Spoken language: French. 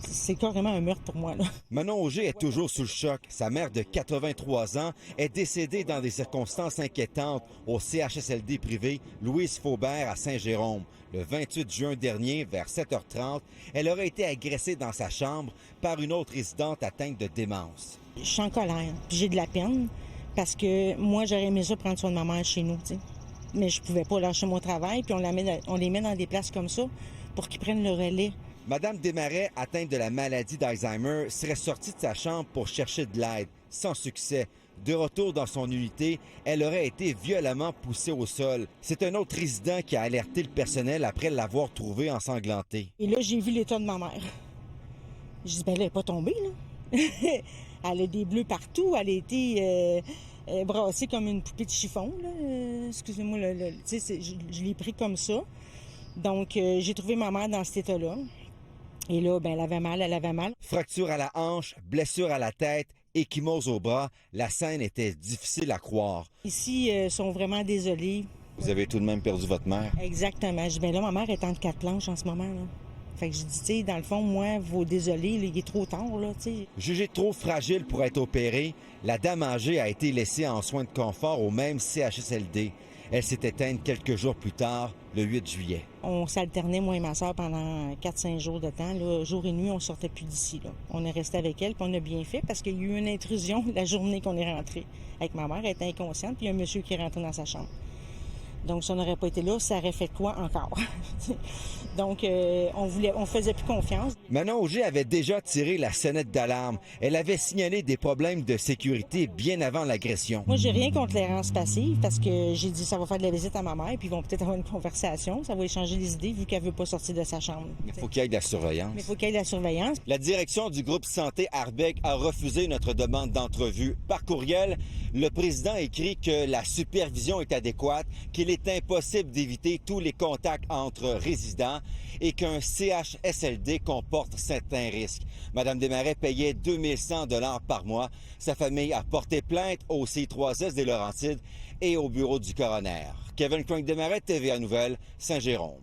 C'est carrément un meurtre pour moi, là. Manon Auger est toujours sous le choc. Sa mère de 83 ans est décédée dans des circonstances inquiétantes au CHSLD privé Louise Faubert à Saint-Jérôme. Le 28 juin dernier, vers 7h30, elle aurait été agressée dans sa chambre par une autre résidente atteinte de démence. Je suis en colère, puis j'ai de la peine, parce que moi, j'aurais aimé ça prendre soin de ma mère chez nous, tu sais. Mais je pouvais pas lâcher mon travail, puis on les met dans des places comme ça pour qu'ils prennent le relais. Madame Desmarais, atteinte de la maladie d'Alzheimer, serait sortie de sa chambre pour chercher de l'aide, sans succès. De retour dans son unité, elle aurait été violemment poussée au sol. C'est un autre résident qui a alerté le personnel après l'avoir trouvée ensanglantée. Et là, j'ai vu l'état de ma mère. Je dis, ben là, elle n'est pas tombée, là. Elle a des bleus partout, elle a été brassée comme une poupée de chiffon, là. Excusez-moi, tu sais, je l'ai pris comme ça. Donc, j'ai trouvé ma mère dans cet état-là. Et là, ben, elle avait mal. Fracture à la hanche, blessure à la tête, échymose au bras, la scène était difficile à croire. Ici, ils sont vraiment désolés. Vous avez tout de même perdu votre mère? Exactement. Je dis, ben là, ma mère est entre 4 planches en ce moment, là. Fait que je dis, tu sais, dans le fond, moi, vous désolé, là, il est trop tard, là, tu sais. Jugée trop fragile pour être opérée, la dame âgée a été laissée en soins de confort au même CHSLD. Elle s'est éteinte quelques jours plus tard, le 8 juillet. On s'alternait, moi et ma soeur, pendant 4-5 jours de temps. Là, jour et nuit, on sortait plus d'ici, là. On est resté avec elle, puis on a bien fait, parce qu'il y a eu une intrusion la journée qu'on est rentré. Avec ma mère, elle était inconsciente, puis il y a un monsieur qui est rentré dans sa chambre. Donc, si on n'aurait pas été là, ça aurait fait quoi encore? Donc, on faisait plus confiance. Manon Auger avait déjà tiré la sonnette d'alarme. Elle avait signalé des problèmes de sécurité bien avant l'agression. Moi, j'ai rien contre l'errance passive parce que j'ai dit ça va faire de la visite à ma mère puis ils vont peut-être avoir une conversation. Ça va échanger les idées vu qu'elle veut pas sortir de sa chambre. Il faut qu'il y ait de la surveillance. Mais il faut qu'il y ait de la surveillance. La direction du groupe Santé Arbec a refusé notre demande d'entrevue. Par courriel, le président écrit que la supervision est adéquate, qu'il est impossible d'éviter tous les contacts entre résidents et qu'un CHSLD comporte certains risques. Madame Desmarais payait 2100 $ par mois. Sa famille a porté plainte au CI3S des Laurentides et au bureau du coroner. Kevin Crank Desmarais, TVA Nouvelles, Saint-Jérôme.